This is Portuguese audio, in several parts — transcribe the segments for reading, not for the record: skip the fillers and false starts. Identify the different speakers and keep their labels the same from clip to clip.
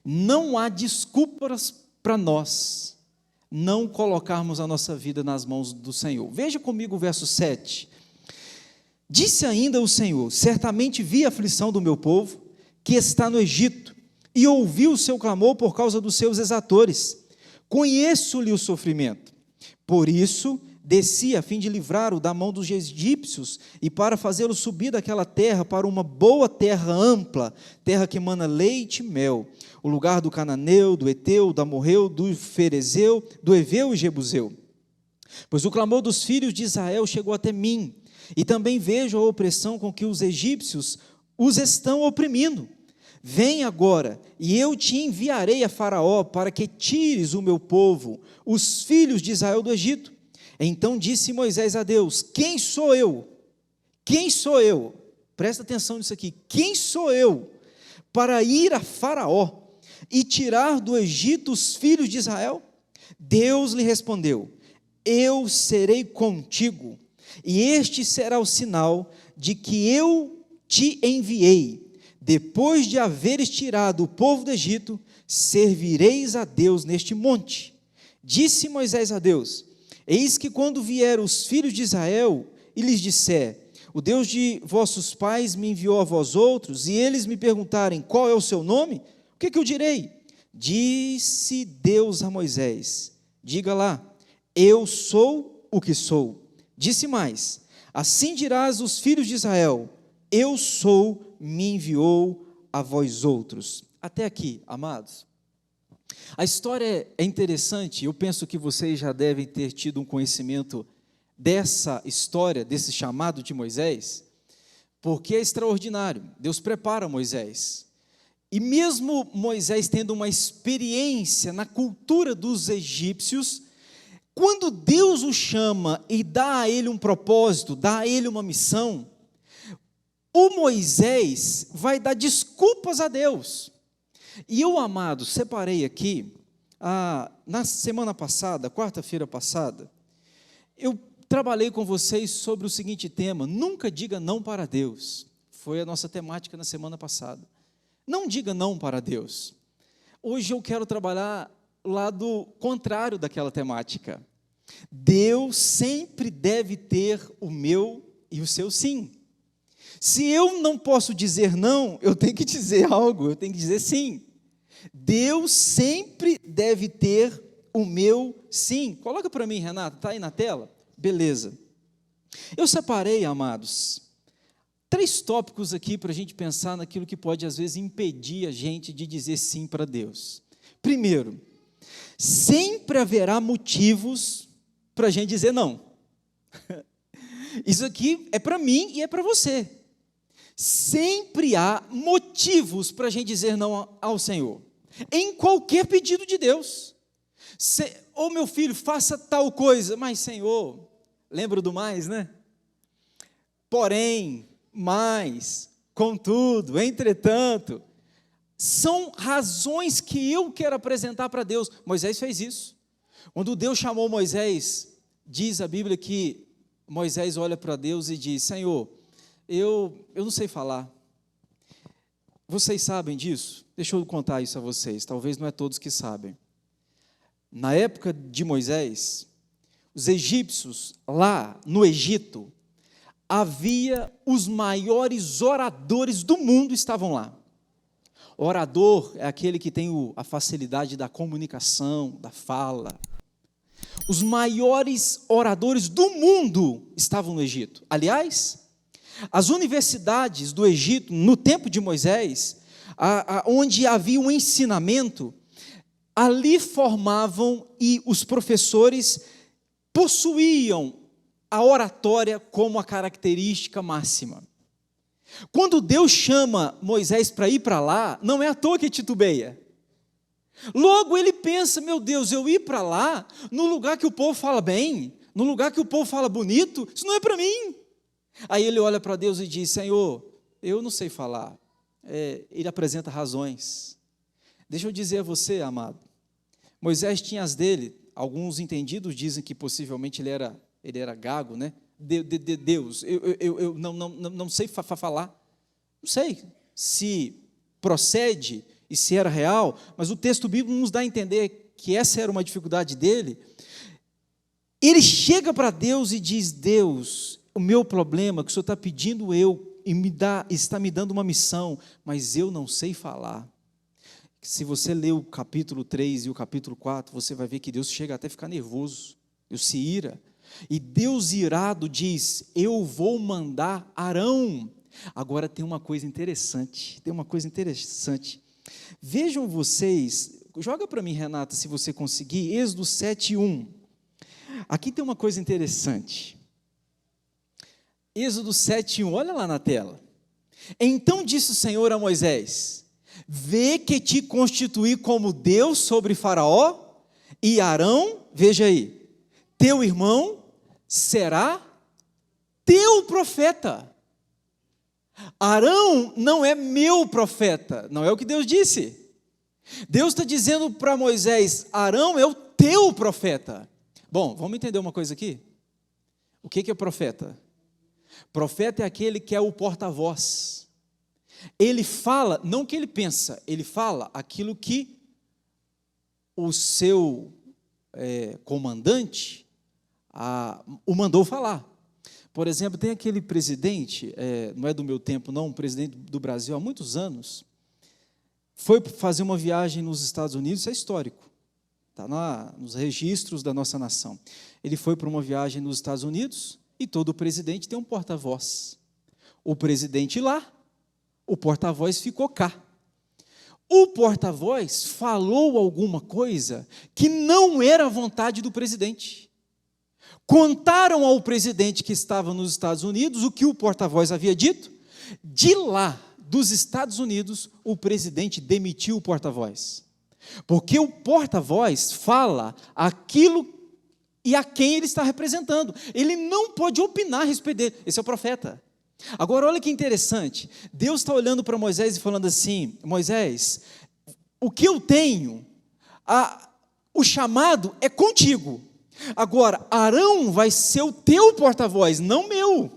Speaker 1: Não há desculpas para nós não colocarmos a nossa vida nas mãos do Senhor. Veja comigo o verso 7. Disse ainda o Senhor: certamente vi a aflição do meu povo, que está no Egito, e ouvi o seu clamor por causa dos seus exatores. Conheço-lhe o sofrimento. Por isso, desci a fim de livrá-lo da mão dos egípcios e para fazê-lo subir daquela terra para uma boa terra ampla, terra que emana leite e mel, o lugar do cananeu, do eteu, do amorreu, do ferezeu, do eveu e jebuseu. Pois o clamor dos filhos de Israel chegou até mim, e também vejo a opressão com que os egípcios os estão oprimindo. Vem agora, e eu te enviarei a Faraó, para que tires o meu povo, os filhos de Israel, do Egito. Então disse Moisés a Deus: quem sou eu? Quem sou eu? Presta atenção nisso aqui. Quem sou eu para ir a Faraó e tirar do Egito os filhos de Israel? Deus lhe respondeu: eu serei contigo, e este será o sinal de que eu te enviei. Depois de haveres tirado o povo do Egito, servireis a Deus neste monte. Disse Moisés a Deus: eis que quando vieram os filhos de Israel e lhes disser: o Deus de vossos pais me enviou a vós outros, e eles me perguntarem: qual é o seu nome? O que eu direi? Disse Deus a Moisés: diga lá, eu sou o que sou. Disse mais: assim dirás aos filhos de Israel: eu sou, me enviou a vós outros. Até aqui, amados. A história é interessante, eu penso que vocês já devem ter tido um conhecimento dessa história, desse chamado de Moisés, porque é extraordinário. Deus prepara Moisés, e mesmo Moisés tendo uma experiência na cultura dos egípcios, quando Deus o chama e dá a ele um propósito, dá a ele uma missão, o Moisés vai dar desculpas a Deus. E eu, amado, separei aqui, na semana passada, quarta-feira passada, eu trabalhei com vocês sobre o seguinte tema: nunca diga não para Deus. Foi a nossa temática na semana passada. Não diga não para Deus. Hoje eu quero trabalhar o lado contrário daquela temática. Deus sempre deve ter o meu e o seu sim. Se eu não posso dizer não, eu tenho que dizer algo, eu tenho que dizer sim. Deus sempre deve ter o meu sim. Coloca para mim, Renato, está aí na tela? Beleza. Eu separei, amados, 3 tópicos aqui para a gente pensar naquilo que pode às vezes impedir a gente de dizer sim para Deus. Primeiro, sempre haverá motivos para a gente dizer não. Isso aqui é para mim e é para você. Sempre há motivos para a gente dizer não ao Senhor, em qualquer pedido de Deus. Ô meu filho, faça tal coisa, mas Senhor, lembra do mais, né? Porém, mas, contudo, entretanto, são razões que eu quero apresentar para Deus. Moisés fez isso. Quando Deus chamou Moisés, diz a Bíblia que Moisés olha para Deus e diz: Senhor, eu não sei falar. Vocês sabem disso? Deixa eu contar isso a vocês, talvez não é todos que sabem. Na época de Moisés, os egípcios, lá no Egito, havia os maiores oradores do mundo estavam lá. Orador é aquele que tem a facilidade da comunicação, da fala. Os maiores oradores do mundo estavam no Egito. Aliás, as universidades do Egito, no tempo de Moisés, onde havia um ensinamento, ali formavam e os professores possuíam a oratória como a característica máxima. Quando Deus chama Moisés para ir para lá, não é à toa que titubeia. Logo ele pensa: meu Deus, eu ir para lá, no lugar que o povo fala bem, no lugar que o povo fala bonito, isso não é para mim. Aí ele olha para Deus e diz: Senhor, eu não sei falar. Ele apresenta razões. Deixa eu dizer a você, amado, Moisés tinha as dele. Alguns entendidos dizem que possivelmente ele era gago, né? Deus, eu não sei falar. Não sei se procede e se era real, mas o texto bíblico nos dá a entender que essa era uma dificuldade dele. Ele chega para Deus e diz: Deus, o meu problema é que o Senhor está pedindo e está me dando uma missão, mas eu não sei falar. Se você ler o capítulo 3 e o capítulo 4, você vai ver que Deus chega até a ficar nervoso, Deus se ira, e Deus irado diz: eu vou mandar Arão. Agora tem uma coisa interessante, vejam vocês, joga para mim, Renata, se você conseguir, Êxodo 7:1, aqui tem uma coisa interessante, Êxodo 7:1, olha lá na tela. Então disse o Senhor a Moisés: vê que te constituí como Deus sobre Faraó, e Arão, veja aí, teu irmão será teu profeta. Arão não é meu profeta, não é o que Deus disse. Deus está dizendo para Moisés: Arão é o teu profeta. Bom, vamos entender uma coisa aqui? O que é profeta? Profeta é aquele que é o porta-voz. Ele fala, não o que ele pensa, ele fala aquilo que o seu comandante o mandou falar. Por exemplo, tem aquele presidente, não é do meu tempo não, um presidente do Brasil há muitos anos, foi fazer uma viagem nos Estados Unidos, isso é histórico, está nos registros da nossa nação. Ele foi para uma viagem nos Estados Unidos e todo presidente tem um porta-voz. O presidente lá, o porta-voz ficou cá. O porta-voz falou alguma coisa que não era a vontade do presidente. Contaram ao presidente que estava nos Estados Unidos o que o porta-voz havia dito. De lá, dos Estados Unidos, o presidente demitiu o porta-voz. Porque o porta-voz fala aquilo e a quem ele está representando. Ele não pode opinar a respeito dele. Esse é o profeta. Agora, olha que interessante. Deus está olhando para Moisés e falando assim: Moisés, o que eu tenho, o chamado é contigo. Agora, Arão vai ser o teu porta-voz, não meu.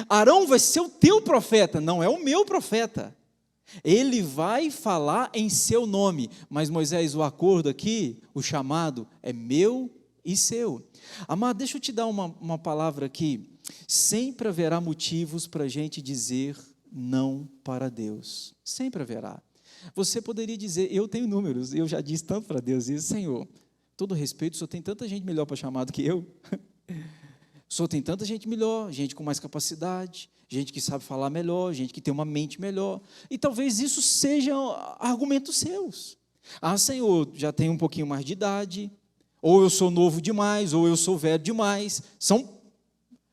Speaker 1: Arão vai ser o teu profeta, não é o meu profeta. Ele vai falar em seu nome, mas Moisés, o acordo aqui, o chamado é meu e seu. Amado, deixa eu te dar uma palavra aqui. Sempre haverá motivos para a gente dizer não para Deus, sempre haverá. Você poderia dizer: eu tenho números, eu já disse tanto para Deus isso, Senhor, todo respeito, o Senhor tem tanta gente melhor para chamar do que eu. O Senhor tem tanta gente melhor, gente com mais capacidade, gente que sabe falar melhor, gente que tem uma mente melhor, e talvez isso sejam argumentos seus. Ah, Senhor, já tenho um pouquinho mais de idade, ou eu sou novo demais, ou eu sou velho demais. São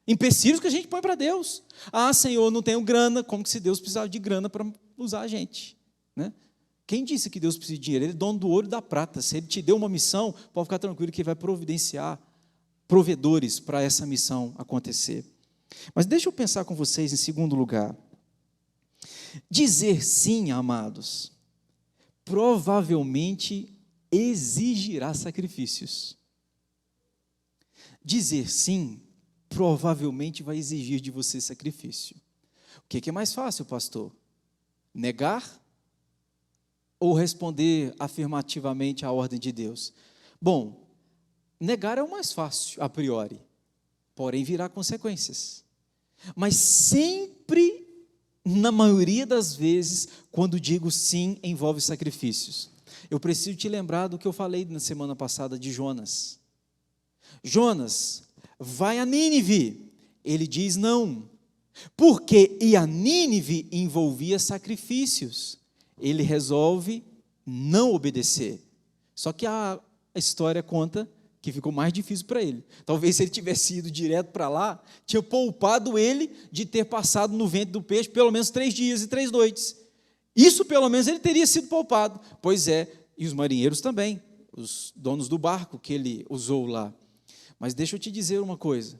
Speaker 1: empecilhos que a gente põe para Deus. Ah, Senhor, não tenho grana, como que se Deus precisava de grana para usar a gente, né? Quem disse que Deus precisa de dinheiro? Ele é dono do ouro e da prata. Se Ele te deu uma missão, pode ficar tranquilo que Ele vai providenciar provedores para essa missão acontecer. Mas deixa eu pensar com vocês em segundo lugar. Dizer sim, amados, provavelmente exigirá sacrifícios. Dizer sim, provavelmente vai exigir de você sacrifício. O que é mais fácil, pastor? Negar ou responder afirmativamente à ordem de Deus? Bom, negar é o mais fácil, a priori, porém virá consequências. Mas sempre, na maioria das vezes, quando digo sim, envolve sacrifícios. Eu preciso te lembrar do que eu falei na semana passada de Jonas. Jonas vai a Nínive, ele diz não, porque e a Nínive envolvia sacrifícios. Ele resolve não obedecer. Só que a história conta que ficou mais difícil para ele. Talvez se ele tivesse ido direto para lá, tinha poupado ele de ter passado no ventre do peixe pelo menos 3 dias e 3 noites. Isso pelo menos ele teria sido poupado. Pois é, e os marinheiros também, os donos do barco que ele usou lá. Mas deixa eu te dizer uma coisa.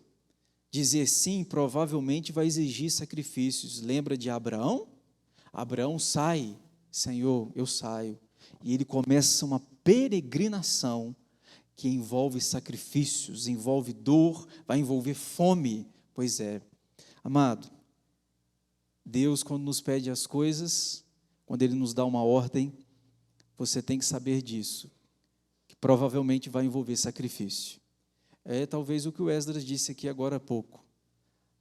Speaker 1: Dizer sim provavelmente vai exigir sacrifícios. Lembra de Abraão? Abraão sai. Senhor, eu saio. E ele começa uma peregrinação que envolve sacrifícios, envolve dor, vai envolver fome. Pois é, amado, Deus, quando nos pede as coisas, quando Ele nos dá uma ordem, você tem que saber disso, que provavelmente vai envolver sacrifício. É talvez o que o Esdras disse aqui agora há pouco.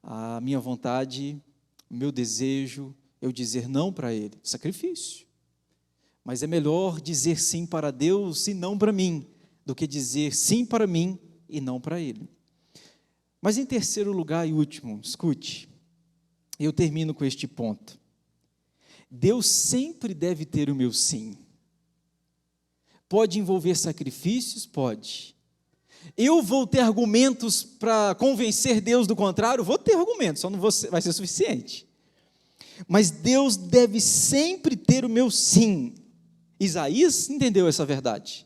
Speaker 1: A minha vontade, o meu desejo, eu dizer não para Ele, sacrifício. Mas é melhor dizer sim para Deus e não para mim, do que dizer sim para mim e não para Ele. Mas em terceiro lugar e último, escute, eu termino com este ponto. Deus sempre deve ter o meu sim. Pode envolver sacrifícios? Pode. Eu vou ter argumentos para convencer Deus do contrário? Vou ter argumentos, só não vai ser suficiente. Mas Deus deve sempre ter o meu sim. Isaías entendeu essa verdade.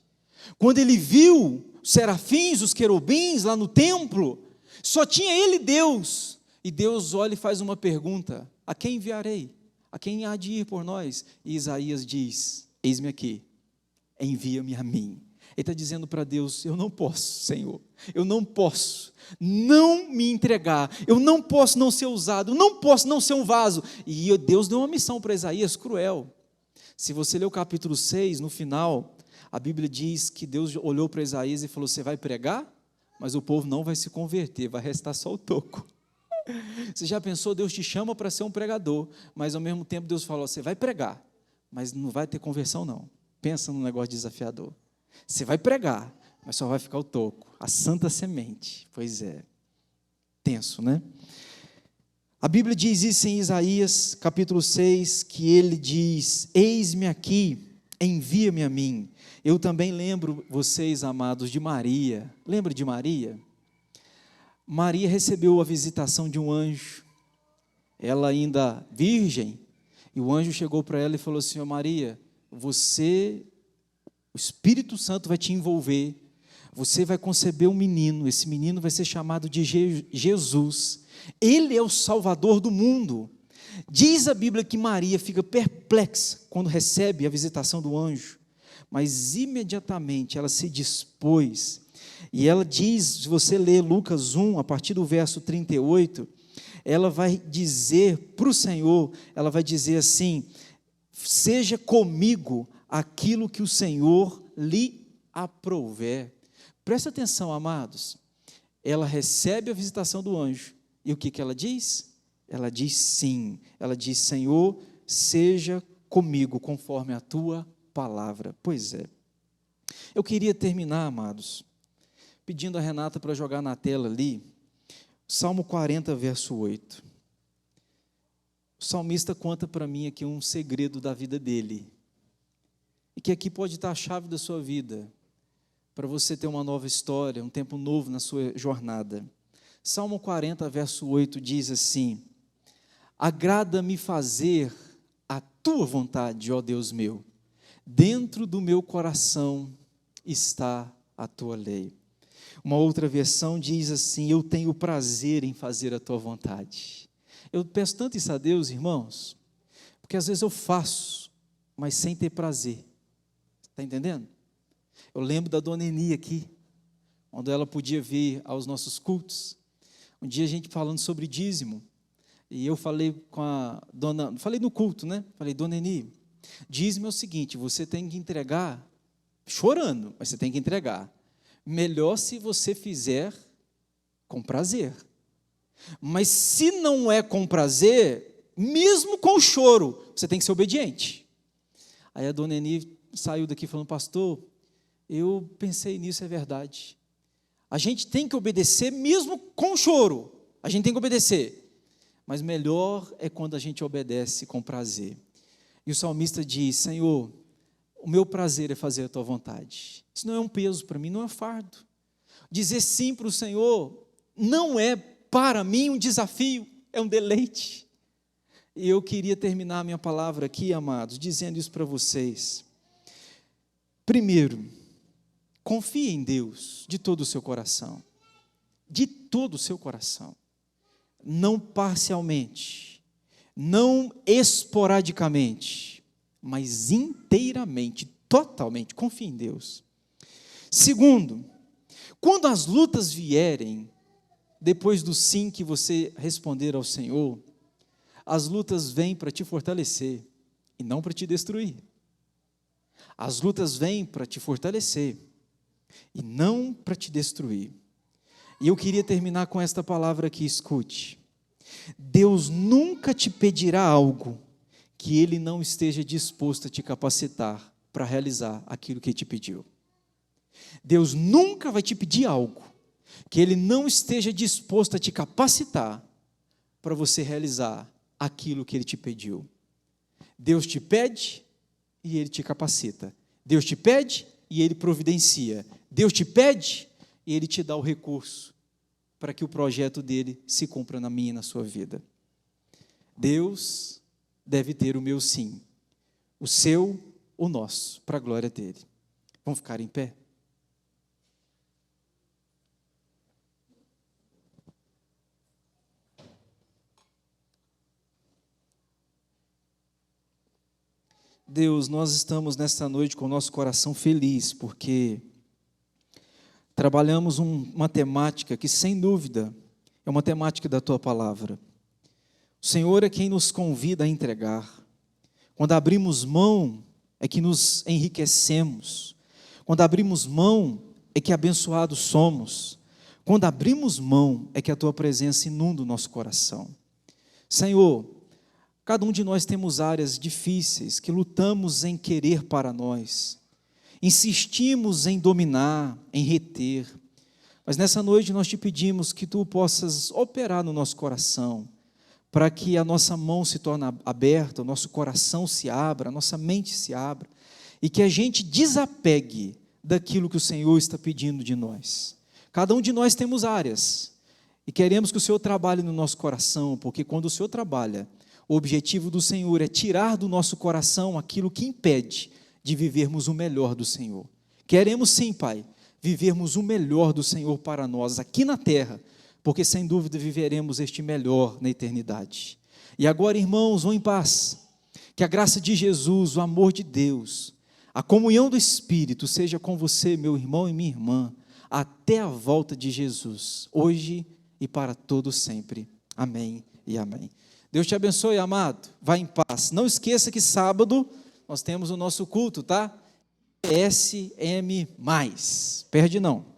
Speaker 1: Quando ele viu os serafins, os querubins lá no templo, só tinha ele Deus. E Deus olha e faz uma pergunta: a quem enviarei? A quem há de ir por nós? E Isaías diz: eis-me aqui, envia-me a mim. Ele está dizendo para Deus: eu não posso, Senhor, eu não posso não me entregar, eu não posso não ser usado, eu não posso não ser um vaso. E Deus deu uma missão para Isaías cruel. Se você ler o capítulo 6, no final, a Bíblia diz que Deus olhou para Isaías e falou: você vai pregar, mas o povo não vai se converter, vai restar só o toco. Você já pensou, Deus te chama para ser um pregador, mas ao mesmo tempo Deus falou: você vai pregar, mas não vai ter conversão não. Pensa num negócio desafiador. Você vai pregar, mas só vai ficar o toco, a santa semente. Pois é, tenso, né? A Bíblia diz isso em Isaías, capítulo 6, que ele diz: eis-me aqui, envia-me a mim. Eu também lembro vocês, amados, de Maria. Lembra de Maria? Maria recebeu a visitação de um anjo, ela ainda virgem, e o anjo chegou para ela e falou assim: ó Maria, o Espírito Santo vai te envolver, você vai conceber um menino, esse menino vai ser chamado de Jesus, ele é o Salvador do mundo. Diz a Bíblia que Maria fica perplexa quando recebe a visitação do anjo, mas imediatamente ela se dispôs, e ela diz, se você ler Lucas 1, a partir do verso 38, ela vai dizer para o Senhor, ela vai dizer assim: seja comigo aquilo que o Senhor lhe aprouver. Presta atenção, amados, ela recebe a visitação do anjo, e o que ela diz? Ela diz sim, ela diz: Senhor, seja comigo conforme a tua palavra. Pois é, eu queria terminar, amados, pedindo a Renata para jogar na tela ali, Salmo 40, verso 8. O salmista conta para mim aqui um segredo da vida dele, e que aqui pode estar a chave da sua vida, para você ter uma nova história, um tempo novo na sua jornada. Salmo 40, verso 8 diz assim: agrada-me fazer a tua vontade, ó Deus meu, dentro do meu coração está a tua lei. Uma outra versão diz assim: eu tenho prazer em fazer a tua vontade. Eu peço tanto isso a Deus, irmãos, porque às vezes eu faço, mas sem ter prazer. Está entendendo? Eu lembro da dona Eni aqui, quando ela podia vir aos nossos cultos. Um dia a gente falando sobre dízimo, e eu falei com a dona, falei no culto, né? Falei: dona Eni, dízimo é o seguinte, você tem que entregar, chorando, mas você tem que entregar. Melhor se você fizer com prazer. Mas se não é com prazer, mesmo com choro, você tem que ser obediente. Aí a dona Eni saiu daqui falando: pastor, eu pensei nisso, é verdade. A gente tem que obedecer mesmo com choro. A gente tem que obedecer. Mas melhor é quando a gente obedece com prazer. E o salmista diz: Senhor, o meu prazer é fazer a tua vontade. Isso não é um peso para mim, não é um fardo. Dizer sim para o Senhor não é para mim um desafio, é um deleite. E eu queria terminar a minha palavra aqui, amados, dizendo isso para vocês. Primeiro, confie em Deus de todo o seu coração. De todo o seu coração. Não parcialmente, não esporadicamente, mas inteiramente, totalmente, confie em Deus. Segundo, quando as lutas vierem, depois do sim que você responder ao Senhor, as lutas vêm para te fortalecer, e não para te destruir. As lutas vêm para te fortalecer e não para te destruir. E eu queria terminar com esta palavra aqui, escute. Deus nunca te pedirá algo que Ele não esteja disposto a te capacitar para realizar aquilo que Ele te pediu. Deus nunca vai te pedir algo que Ele não esteja disposto a te capacitar para você realizar aquilo que Ele te pediu. Deus te pede e Ele te capacita. Deus te pede e Ele providencia. Deus te pede e Ele te dá o recurso para que o projeto dEle se cumpra na minha e na sua vida. Deus deve ter o meu sim, o seu, o nosso, para a glória dEle. Vamos ficar em pé? Deus, nós estamos nesta noite com o nosso coração feliz, porque trabalhamos uma temática que, sem dúvida, é uma temática da Tua Palavra. O Senhor é quem nos convida a entregar. Quando abrimos mão, é que nos enriquecemos. Quando abrimos mão, é que abençoados somos. Quando abrimos mão, é que a Tua presença inunda o nosso coração. Senhor, cada um de nós temos áreas difíceis que lutamos em querer para nós, insistimos em dominar, em reter, mas nessa noite nós te pedimos que Tu possas operar no nosso coração, para que a nossa mão se torne aberta, o nosso coração se abra, a nossa mente se abra, e que a gente desapegue daquilo que o Senhor está pedindo de nós. Cada um de nós temos áreas, e queremos que o Senhor trabalhe no nosso coração, porque quando o Senhor trabalha, o objetivo do Senhor é tirar do nosso coração aquilo que impede de vivermos o melhor do Senhor. Queremos sim, Pai, vivermos o melhor do Senhor para nós aqui na terra, porque sem dúvida viveremos este melhor na eternidade. E agora, irmãos, vão em paz. Que a graça de Jesus, o amor de Deus, a comunhão do Espírito seja com você, meu irmão e minha irmã, até a volta de Jesus, hoje e para todo sempre. Amém e amém. Deus te abençoe, amado. Vá em paz. Não esqueça que sábado nós temos o nosso culto, tá? SM+. Perde não.